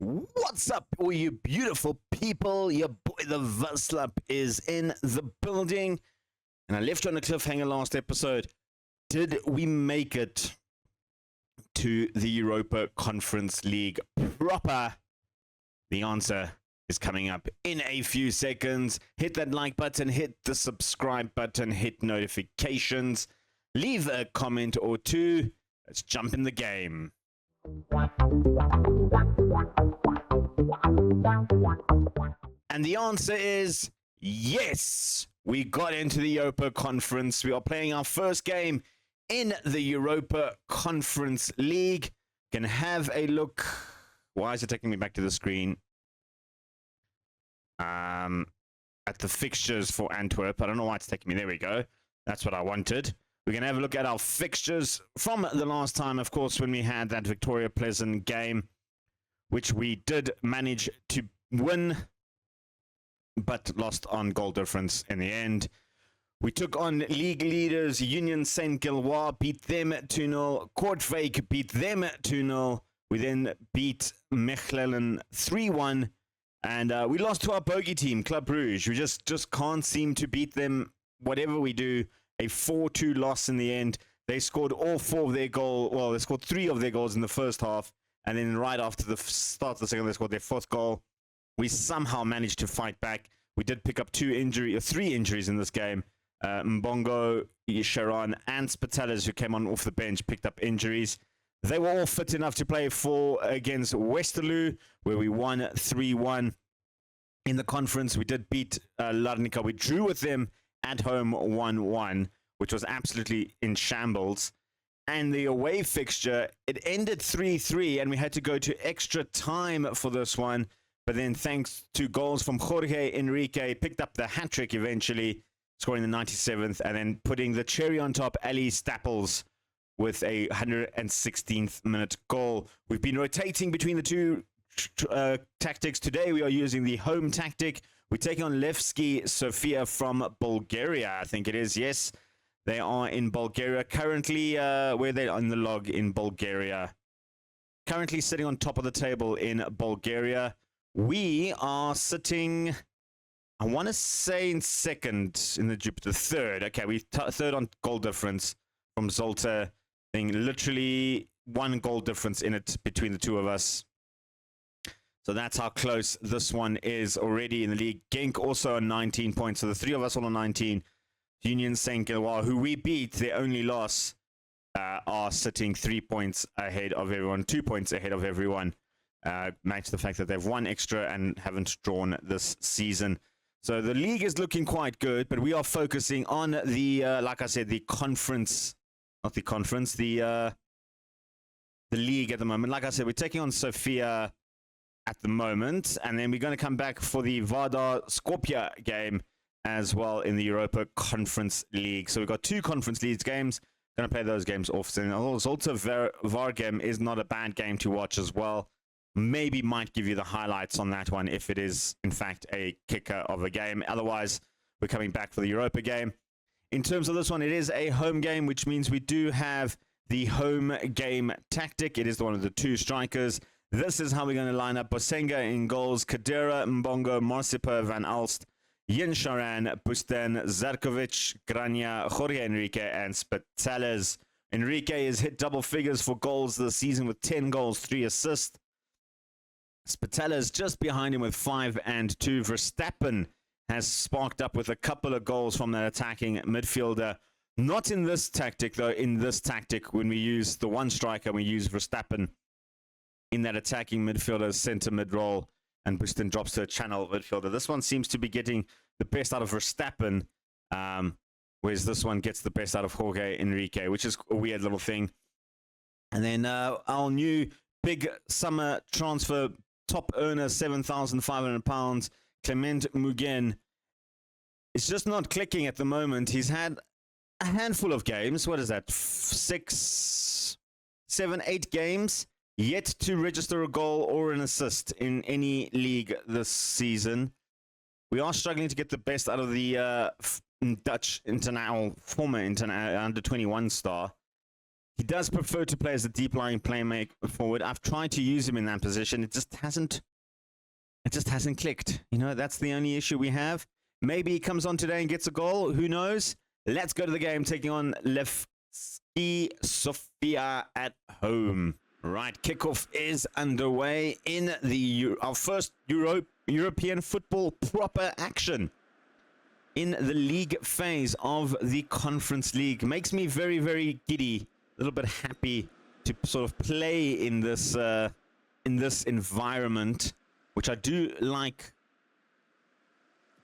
What's up, all you beautiful people? Your boy the Vaslap is in the building. And I left you on a cliffhanger last episode. Did we make it to the Europa Conference League proper? The answer is coming up in a few seconds. Hit that like button, hit the subscribe button, hit notifications, leave a comment or two. Let's jump in the game. And the answer is yes. We got into the Europa Conference. We are playing our first game in the Europa Conference League. Can have a look. Why is it taking me back to the screen? At the fixtures for Antwerp. I don't know why it's taking me. There we go. That's what I wanted. We're going to have a look at our fixtures from the last time, of course, when we had that Victoria Pleasant game, which we did manage to win, but lost on goal difference in the end. We took on league leaders Union Saint Gilloise, beat them 2-0. Kortrijk beat them 2-0. We then beat Mechelen 3-1. And we lost to our bogey team, Club Brugge. We just can't seem to beat them, whatever we do. A 4-2 loss in the end. They scored all four of their goals. Well, they scored three of their goals in the first half. And then right after the start of the second, they scored their fourth goal. We somehow managed to fight back. We did pick up three injuries in this game. Mbongo, Sharon, and Spatellas, who came on off the bench, picked up injuries. They were all fit enough to play against Westerlo, where we won 3-1. In the conference, we did beat Larnica. We drew with them at home 1-1, which was absolutely in shambles. And the away fixture, it ended 3-3, and we had to go to extra time for this one. But then thanks to goals from Jorge Enrique, picked up the hat-trick eventually, scoring the 97th, and then putting the cherry on top, Ali Stapples, with a 116th minute goal. We've been rotating between the two tactics. Today we are using the home tactic. We're taking on Levski Sofia from Bulgaria, I think it is. Yes, they are in Bulgaria. Currently, where they on the log in Bulgaria. Currently sitting on top of the table in Bulgaria. We are sitting, I want to say, in second in the Jupiter. Third. Okay, we third on goal difference from Zolta. Literally one goal difference in it between the two of us. So that's how close this one is already in the league. Genk also on 19 points. So the three of us all on 19. Union Saint Gilloise, who we beat, their only loss, are sitting 3 points ahead of everyone, 2 points ahead of everyone. Match the fact that they've won extra and haven't drawn this season. So the league is looking quite good, but we are focusing on the, like I said, the conference. Not the conference, the league at the moment. Like I said, we're taking on Sofia at the moment, and then we're going to come back for the Vardar Skopje game as well in the Europa Conference League. So we've got two Conference League games. Going to play those games off. And also Vargem is not a bad game to watch as well. Maybe might give you the highlights on that one if it is, in fact, a kicker of a game. Otherwise, we're coming back for the Europa game. In terms of this one, it is a home game, which means we do have the home game tactic. It is one of the two strikers. This is how we're going to line up. Bosenga in goals, Kadira, Mbongo, Marcipa, Van Alst, Yin Sharan, Busten, Zarkovic, Grania, Jorge Enrique, and Spatellas. Enrique has hit double figures for goals this season with 10 goals, 3 assists. Spatellas just behind him with 5 and 2. Verstappen has sparked up with a couple of goals from that attacking midfielder. Not in this tactic, though. In this tactic, when we use the one striker, we use Verstappen in that attacking midfielder center mid role, and Busten drops to a channel midfielder. This one seems to be getting the best out of Verstappen, whereas this one gets the best out of Jorge Enrique, which is a weird little thing. And then our new big summer transfer top earner, £7,500, Clement Mugen, it's just not clicking at the moment. He's had a handful of games. What is that? 6, 7, 8 games. Yet to register a goal or an assist in any league this season. We are struggling to get the best out of the Dutch international, former under 21 star. He does prefer to play as a deep-lying playmaker forward. I've tried to use him in that position. It just hasn't clicked. You know, that's the only issue we have. Maybe he comes on today and gets a goal. Who knows? Let's go to the game, taking on Levski Sofia at home. Right, kickoff is underway in our first European football proper action in the league phase of the Conference League. Makes me very, very giddy, a little bit happy to sort of play in this environment, which I do like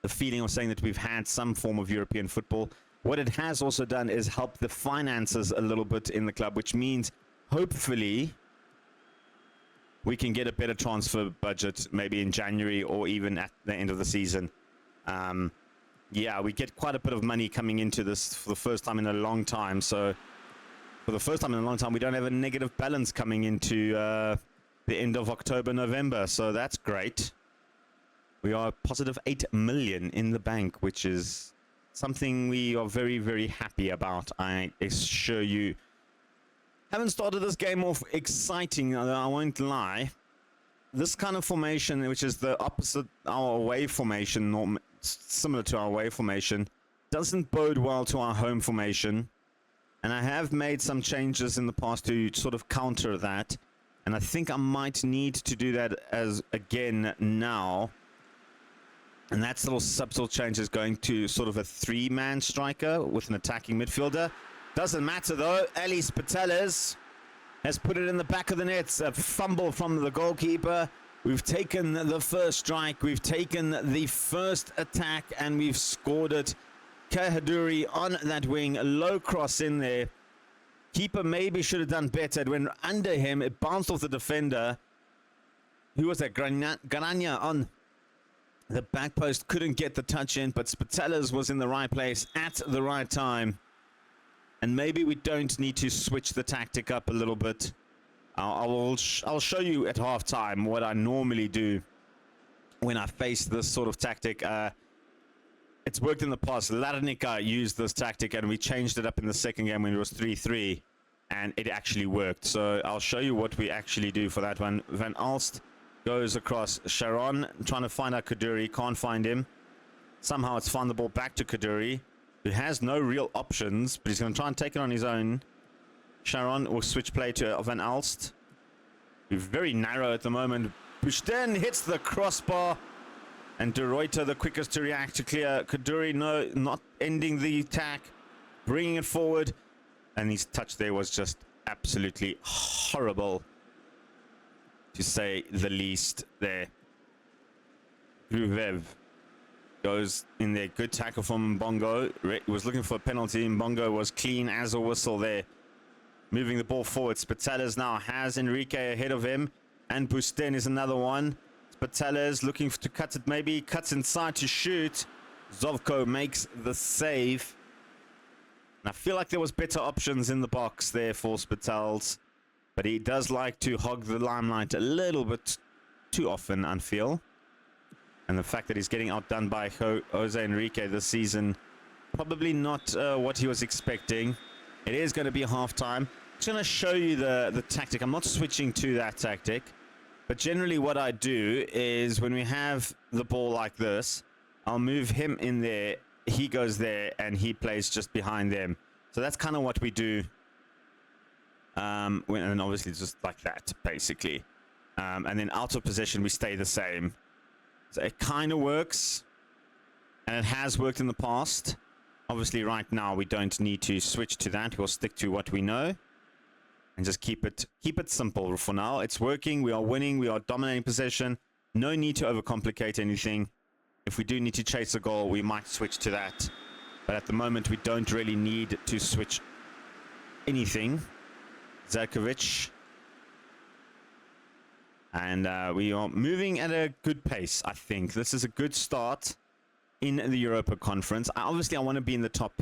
the feeling of saying that we've had some form of European football. What it has also done is help the finances a little bit in the club, which means hopefully we can get a better transfer budget maybe in January or even at the end of the season. Yeah, we get quite a bit of money coming into this for the first time in a long time. So for the first time in a long time, we don't have a negative balance coming into the end of October, November. So that's great. We are positive 8 million in the bank, which is something we are very, very happy about. I assure you. Haven't started this game off exciting, I won't lie. This kind of formation, which is the opposite our away formation, similar to our away formation, doesn't bode well to our home formation. And I have made some changes in the past to sort of counter that. And I think I might need to do that again now. And that little subtle change is going to sort of a 3-man striker with an attacking midfielder. Doesn't matter though. Ellis Pateles has put it in the back of the net. A fumble from the goalkeeper. We've taken the first strike. We've taken the first attack and we've scored it. Kahaduri on that wing. A low cross in there. Keeper maybe should have done better. It went under him. It bounced off the defender. Who was that? Garanya on the back post. Couldn't get the touch in, but Spatelas was in the right place at the right time. And maybe we don't need to switch the tactic up a little bit. I'll show you at halftime what I normally do when I face this sort of tactic. It's worked in the past. Ladanica used this tactic and we changed it up in the second game when it was 3-3. And it actually worked. So I'll show you what we actually do for that one. Van Alst goes across. Sharon trying to find out Kaduri. Can't find him. Somehow it's found the ball back to Kaduri, who has no real options, but he's going to try and take it on his own. Sharon will switch play to Van Alst. He's very narrow at the moment. Bushten hits the crossbar. And De Ruyter, the quickest to react to clear. Kaduri, no, not ending the attack. Bringing it forward. And his touch there was just absolutely horrible, to say the least there. Gruvev goes in there. Good tackle from Bongo. Was looking for a penalty. Bongo was clean as a whistle there. Moving the ball forward. Spatelas now has Enrique ahead of him. And Busten is another one. Spatelas looking to cut it. Maybe cuts inside to shoot. Zovko makes the save. And I feel like there was better options in the box there for Spitals. But he does like to hog the limelight a little bit too often, I feel. And the fact that he's getting outdone by Jose Enrique this season, probably not what he was expecting. It is going to be halftime. I'm just going to show you the tactic. I'm not switching to that tactic. But generally what I do is when we have the ball like this, I'll move him in there. He goes there and he plays just behind them. So that's kind of what we do. And obviously just like that, basically. And then out of possession, we stay the same. So it kind of works, and it has worked in the past. Obviously, right now we don't need to switch to that. We'll stick to what we know, and just keep it simple for now. It's working. We are winning. We are dominating possession. No need to overcomplicate anything. If we do need to chase a goal, we might switch to that. But at the moment, we don't really need to switch anything. Zarkovic. And we are moving at a good pace, I think. This is a good start in the Europa Conference. Obviously, I want to be in the top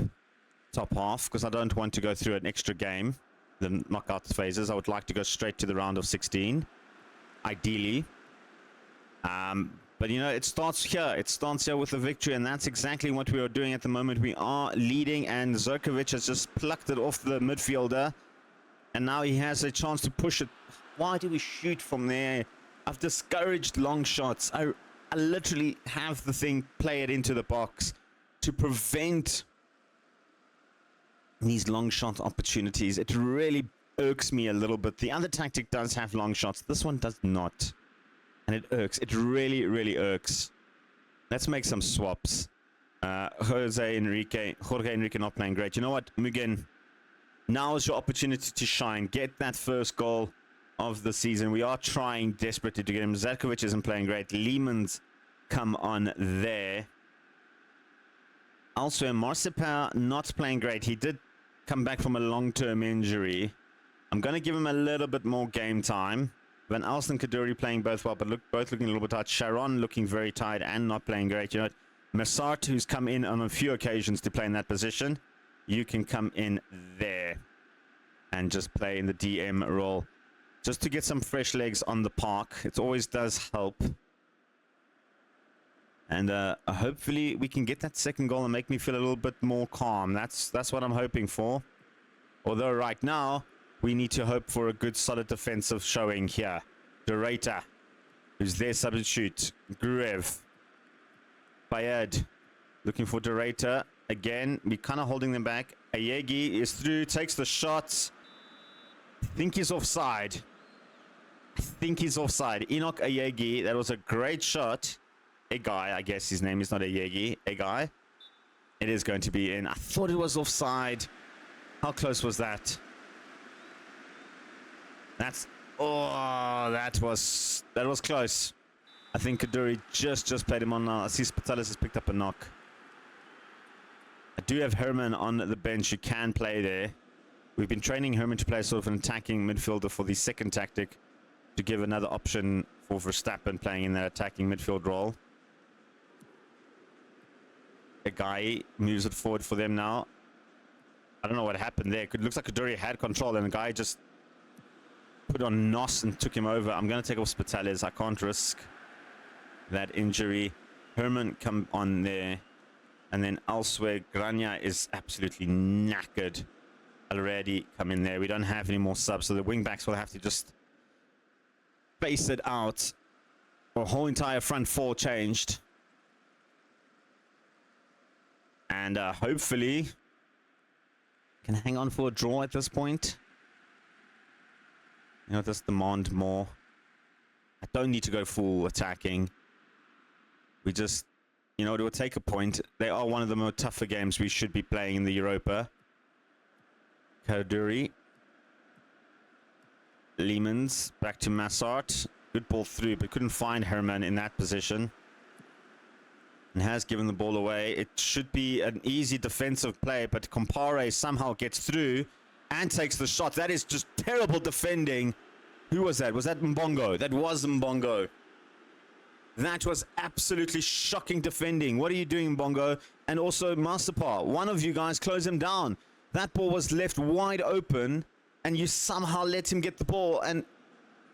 half because I don't want to go through an extra game, the knockout phases. I would like to go straight to the round of 16, ideally. But, you know, it starts here. It starts here with a victory, and that's exactly what we are doing at the moment. We are leading, and Zarkovic has just plucked it off the midfielder. And now he has a chance to push it. Why do we shoot from there? I've discouraged long shots. I literally have the thing play it into the box to prevent these long shot opportunities. It really irks me a little bit. The other tactic does have long shots. This one does not. And it irks. It really, really irks. Let's make some swaps. Jorge Enrique not playing great. You know what, Mugen? Now is your opportunity to shine. Get that first goal of the season. We are trying desperately to get him. Zatkovic isn't playing great. Lehman's come on there. Also, Marcipa not playing great. He did come back from a long-term injury. I'm going to give him a little bit more game time. Van Alsten and Kaduri playing both well, but both looking a little bit tired. Sharon looking very tired and not playing great. You know, Massart, who's come in on a few occasions to play in that position, you can come in there and just play in the DM role. Just to get some fresh legs on the park. It always does help. And hopefully we can get that second goal and make me feel a little bit more calm. That's what I'm hoping for. Although right now, we need to hope for a good solid defensive showing here. Dorata, who's their substitute. Gruev. Bayed, looking for Dorata. Again, we're kind of holding them back. Ayegi is through, takes the shots. I think he's offside. Enoch Ayegi, that was a great shot. A guy, I guess his name is not Ayegi. A guy. It is going to be in. I thought it was offside. How close was that? That was close. I think Kaduri just played him on. I see Spitalis has picked up a knock. I do have Herman on the bench who can play there. We've been training Herman to play sort of an attacking midfielder for the second tactic, to give another option for Verstappen playing in that attacking midfield role. A guy moves it forward for them now. I don't know what happened there. It looks like Kaduri had control and the guy just put on Nos and took him over. I'm going to take off Spitalis. I can't risk that injury. Herman come on there. And then elsewhere, Grania is absolutely knackered. Already come in there. We don't have any more subs, so the wing backs will have to just face it out. Our whole entire front four changed. And hopefully can hang on for a draw at this point. You know, just demand more. I don't need to go full attacking. We just, you know, it will take a point. They are one of the more tougher games we should be playing in the Europa. Kaduri. Lehmans back to Massart. Good ball through, but couldn't find Herman in that position. And has given the ball away. It should be an easy defensive play, but Compare somehow gets through and takes the shot. That is just terrible defending. Who was that? Was that Mbongo? That was Mbongo. That was absolutely shocking defending. What are you doing, Mbongo? And also Masterpar. One of you guys close him down. That ball was left wide open, and you somehow let him get the ball, and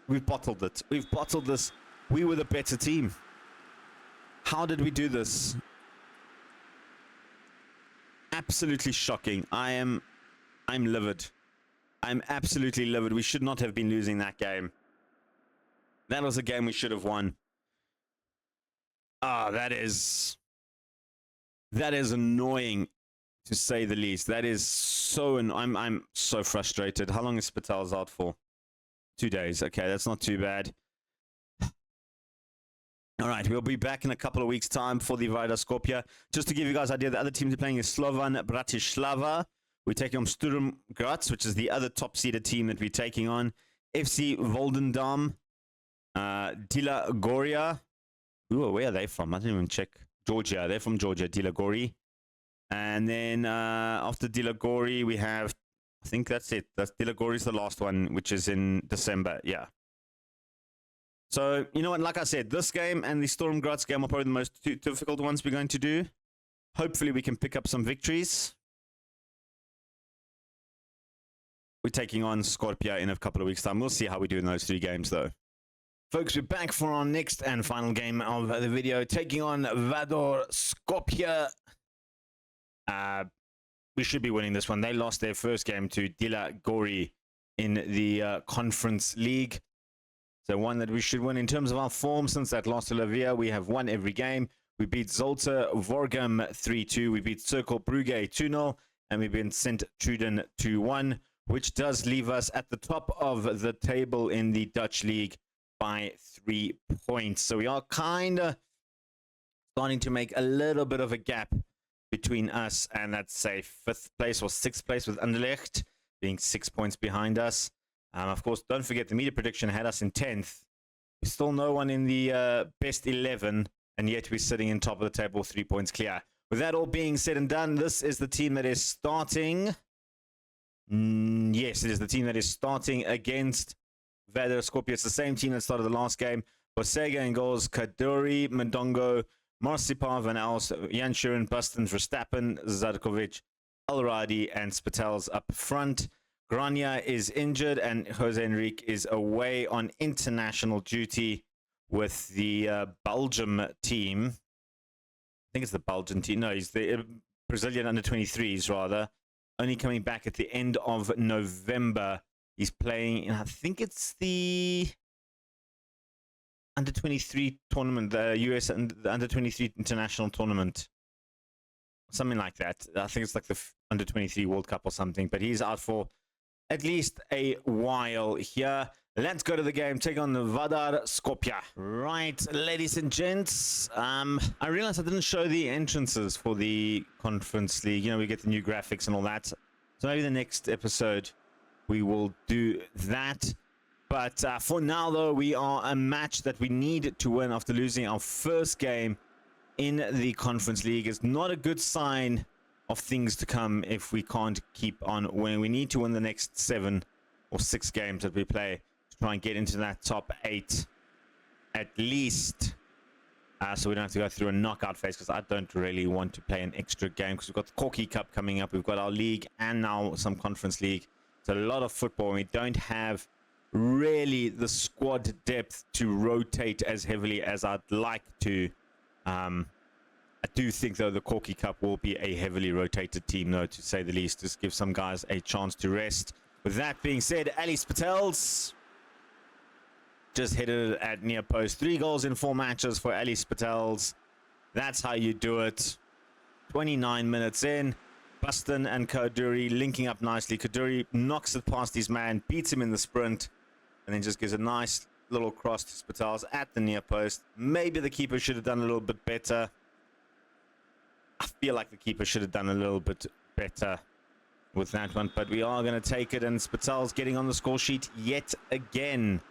we've bottled it. We've bottled this. We were the better team. How did we do this? Absolutely shocking. I'm livid. I'm absolutely livid. We should not have been losing that game. That was a game we should have won. Ah, that is annoying, to say the least. That is so, and I'm so frustrated. How long is Spitals out for? 2 days. Okay, that's not too bad. All right, we'll be back in a couple of weeks' time for the Vida Skopje. Just to give you guys an idea, the other teams are playing is Slovan Bratislava. We're taking on Sturm Graz, which is the other top-seeded team that we're taking on. FC Volendam, Dila Goria. Ooh, where are they from? I didn't even check. Georgia. They're from Georgia, Dila Gori. And then after Dila Gori, we have, I think that's it. That's Dila Gori is the last one, which is in December. Yeah. So, you know what, like I said, this game and the Storm Graz game are probably the most difficult ones we're going to do. Hopefully we can pick up some victories. We're taking on Skopje in a couple of weeks' time. We'll see how we do in those 3 games, though. Folks, we're back for our next and final game of the video, taking on Vador Skopje. We should be winning this one. They lost their first game to Dila Gori in the Conference League. So one that we should win. In terms of our form, since that loss to Lavia, we have won every game. We beat Zolta Vorgum 3-2. We beat Circle Brugge 2-0. And we beat Sint Truden 2-1, which does leave us at the top of the table in the Dutch League by 3 points. So we are kind of starting to make a little bit of a gap between us and, let's say, 5th place or 6th place with Anderlecht being 6 points behind us. Of course, don't forget the media prediction had us in 10th. There's still no one in the best 11, and yet we're sitting in top of the table 3 points clear. With that all being said and done, this is the team that is starting. Yes, it is the team that is starting against Vader Skopje. It's the same team that started the last game. Bosega in goals, Kaduri, Mendongo, Marcipar, Van Els, Jan Schuren, Buston, Verstappen, Zadkovic, Alradi, and Spitels up front. Grania is injured, and Jose Enrique is away on international duty with the Belgium team. I think it's the Belgian team. No, he's the Brazilian under-23s, rather. Only coming back at the end of November. He's playing, I think it's the under-23 tournament, the US under-23 international tournament. Something like that. I think it's like the under-23 World Cup or something. But he's out for at least a while here. Let's go to the game. Take on the Vadar Skopje. Right, ladies and gents. I realized I didn't show the entrances for the Conference League. You know, we get the new graphics and all that. So maybe the next episode we will do that. But for now, though, we are a match that we need to win after losing our first game in the Conference League. It's not a good sign of things to come if we can't keep on winning. We need to win the next 7 or 6 games that we play to try and get into that top 8 at least. So we don't have to go through a knockout phase, because I don't really want to play an extra game, because we've got the Corky Cup coming up. We've got our league and now some Conference League. It's a lot of football. We don't have really the squad depth to rotate as heavily as I'd like to. I do think, though, the Corky Cup will be a heavily rotated team, though, to say the least. Just give some guys a chance to rest. With that being said, Ali Spitels just hit it at near post. 3 goals in 4 matches for Ali Spitels. That's how you do it. 29 minutes in. Buston and Kaduri linking up nicely. Kaduri knocks it past his man, beats him in the sprint, and then just gives a nice little cross to Spitels at the near post. Maybe the keeper should have done a little bit better. I feel like the keeper should have done a little bit better with that one, but we are going to take it, and Spitels getting on the score sheet yet again.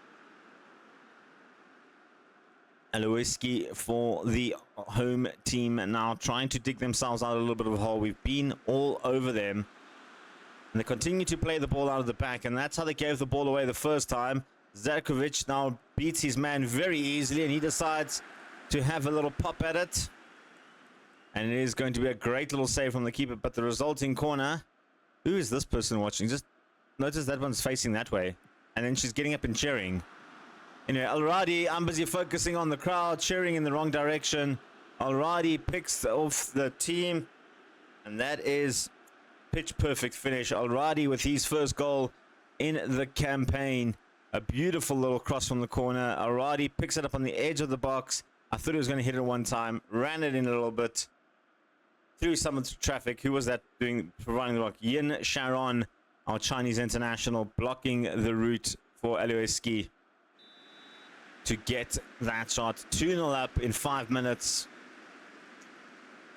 Aloiski for the home team now trying to dig themselves out a little bit of a hole. We've been all over them, and they continue to play the ball out of the back, and that's how they gave the ball away the first time. Zarkovic now beats his man very easily, and he decides to have a little pop at it. And it is going to be a great little save from the keeper, but the resulting corner... Who is this person watching? Just notice that one's facing that way. And then she's getting up and cheering. Anyway, Alradi, I'm busy focusing on the crowd, cheering in the wrong direction. Alradi picks off the team. And that is pitch perfect finish. Alradi with his first goal in the campaign. A beautiful little cross from the corner. Alradi picks it up on the edge of the box. I thought he was going to hit it one time. Ran it in a little bit. Through some of the traffic. Who was that providing the block? Yin Sharon, our Chinese international, blocking the route for Aloiski to get that shot. 2-0 up in 5 minutes.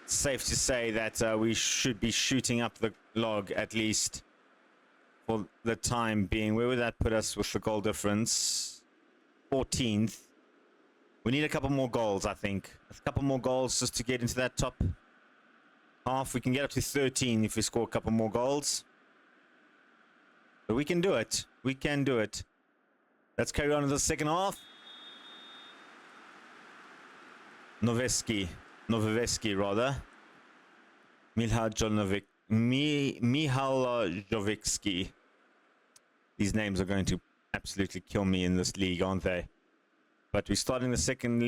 Safe to say that we should be shooting up the log at least for the time being. Where would that put us with the goal difference? 14th. We need a couple more goals, I think. A couple more goals just to get into that top half. We can get up to 13 if we score a couple more goals. But we can do it. We can do it. Let's carry on to the second half. Noveski rather. Mihal Jovicki. These names are going to absolutely kill me in this league, aren't they? But we're starting the second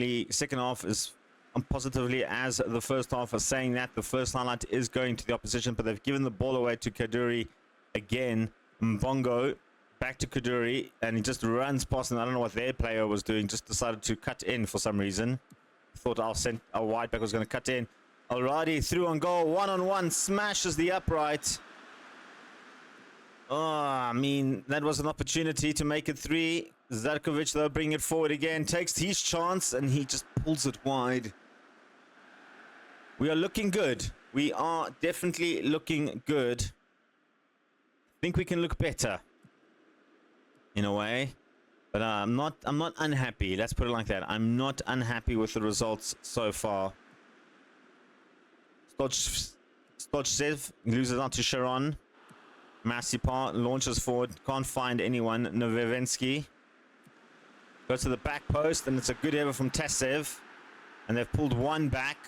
half as positively as the first half. Are saying that the first highlight is going to the opposition, but they've given the ball away to Kaduri again. Mbongo back to Kaduri, and he just runs past him. I don't know what their player was doing, just decided to cut in for some reason. Thought our Twight Pack was going to cut in. Already through on goal, one-on-one, smashes the upright. Oh, I mean, that was an opportunity to make it 3. Zarkovic, though, bring it forward again, takes his chance, and he just pulls it wide. We are looking good. We are definitely looking good. I think we can look better, in a way. But I'm not unhappy. Let's put it like that. I'm not unhappy with the results so far. Stochsev loses out to Sharon. Masipar launches forward. Can't find anyone. Novevensky goes to the back post, and it's a good ever from Tasev. And they've pulled one back,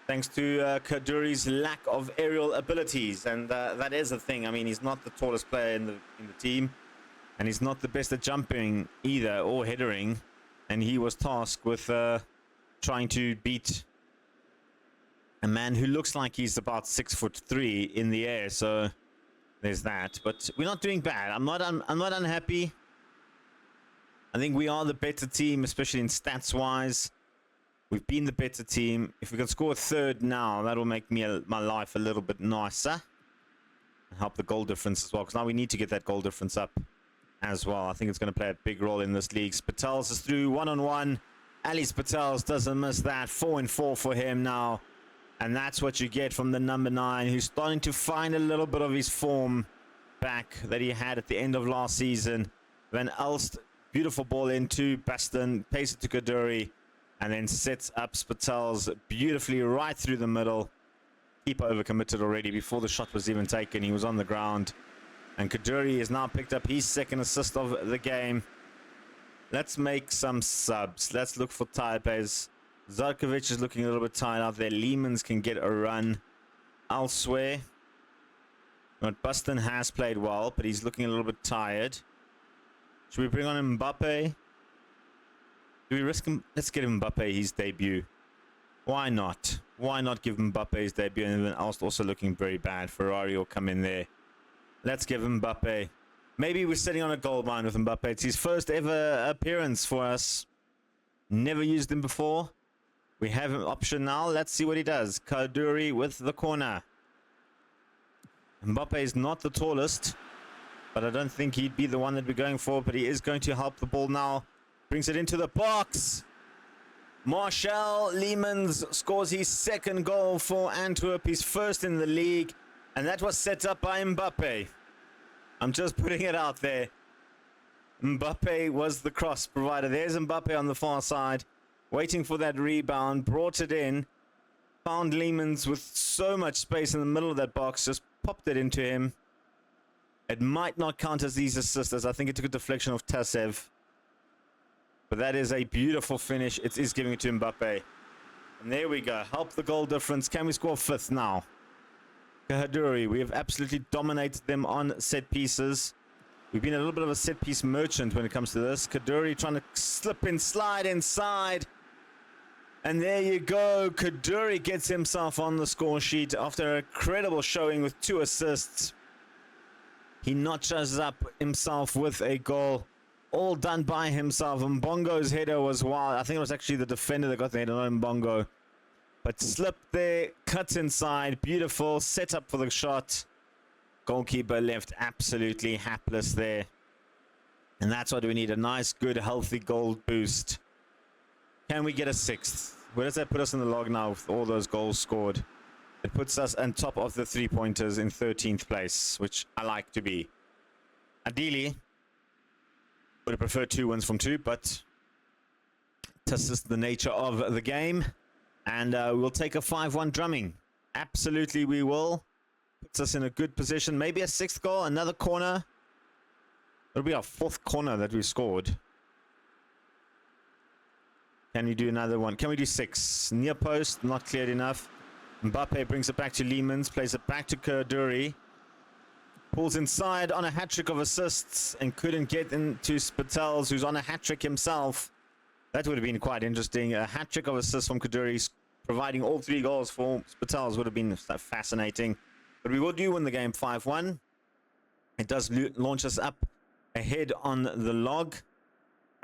thanks to Kaduri's lack of aerial abilities. And that is the thing. I mean, he's not the tallest player in the team. And he's not the best at jumping either, or headering. And he was tasked with trying to beat a man who looks like he's about 6'3" in the air. So there's that. But we're not doing bad. I'm not unhappy. I think we are the better team, especially in stats-wise. We've been the better team. If we can score a 3rd now, that'll make my life a little bit nicer. And help the goal difference as well. Because now we need to get that goal difference up as well. I think it's going to play a big role in this league. Patels is through one-on-one. Alice Patels doesn't miss that. 4-4 for him now. And that's what you get from the number 9, who's starting to find a little bit of his form back that he had at the end of last season. Van Elst, beautiful ball into Baston, pace it to Kaduri, and then sets up Patels beautifully right through the middle. Keeper overcommitted already before the shot was even taken. He was on the ground. And Kaduri has now picked up his 2nd assist of the game. Let's make some subs. Let's look for tired players. Zarkovic is looking a little bit tired out there. Lehmans can get a run elsewhere. But Buston has played well, but he's looking a little bit tired. Should we bring on Mbappe? Do we risk him? Let's get Mbappe his debut. Why not? Why not give Mbappe his debut? And then also looking very bad. Ferrari will come in there. Let's give Mbappe. Maybe we're sitting on a gold mine with Mbappe. It's his first ever appearance for us. Never used him before. We have an option now. Let's see what he does. Kaduri with the corner. Mbappe is not the tallest, but I don't think he'd be the one that we're going for. But he is going to help the ball now. Brings it into the box. Marshall Lehmans scores his 2nd goal for Antwerp. His 1st in the league. And that was set up by Mbappe. I'm just putting it out there. Mbappe was the cross provider. There's Mbappe on the far side, waiting for that rebound. Brought it in. Found Lehmans with so much space in the middle of that box. Just popped it into him. It might not count as these assists, as I think it took a deflection of Tasev. But that is a beautiful finish. It is giving it to Mbappe. And there we go. Help the goal difference. Can we score 5th now? Kaduri, we have absolutely dominated them on set pieces. We've been a little bit of a set piece merchant when it comes to this. Kaduri trying to slip and slide inside. And there you go. Kaduri gets himself on the score sheet after a credible showing with 2 assists. He notches up himself with a goal. All done by himself. Mbongo's header was wild. I think it was actually the defender that got the header, not Mbongo. But slipped there, cuts inside. Beautiful. Set up for the shot. Goalkeeper left absolutely hapless there. And that's what we need. A nice, good, healthy goal boost. Can we get a 6th? Where does that put us in the log now with all those goals scored? It puts us on top of the 3-pointers in 13th place, which I like to be. Ideally, would have preferred 2 wins from 2, but this is the nature of the game. And we'll take a 5-1 drumming. Absolutely we will. Puts us in a good position. Maybe a 6th goal, another corner. It'll be our 4th corner that we scored. Can we do another one? Can we do 6? Near post, not cleared enough. Mbappe brings it back to Lehmans, plays it back to Kaduri. Pulls inside on a hat-trick of assists and couldn't get into Spatels, who's on a hat-trick himself. That would have been quite interesting. A hat-trick of assists from Kaduri, providing all 3 goals for Spatels would have been fascinating. But we will do win the game 5-1. it does launch us up ahead on the log.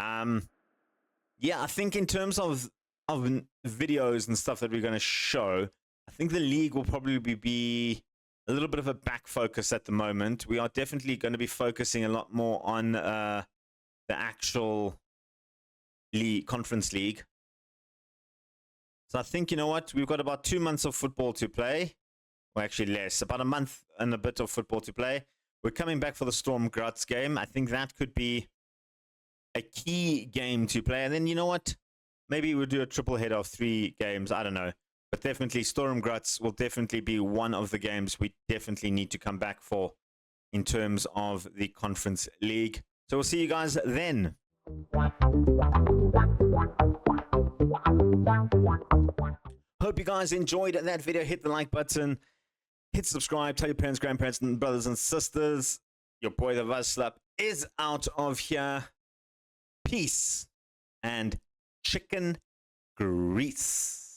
Yeah, I think in terms of videos and stuff that we're going to show, I think the league will probably be a little bit of a back focus at the moment. We are definitely going to be focusing a lot more on the actual league, conference league. So I think, you know what, we've got about 2 months of football to play. Or actually less, about a month and a bit of football to play. We're coming back for the Storm Gruts game. I think that could be a key game to play. And then, you know what, maybe we'll do a triple header of 3 games. I don't know. But definitely Storm Gruts will definitely be one of the games we definitely need to come back for in terms of the Conference League. So we'll see you guys then. Hope you guys enjoyed that video. Hit the like button, hit subscribe, tell your parents, grandparents, and brothers and sisters. Your boy the Vaslap is out of here. Peace and chicken grease.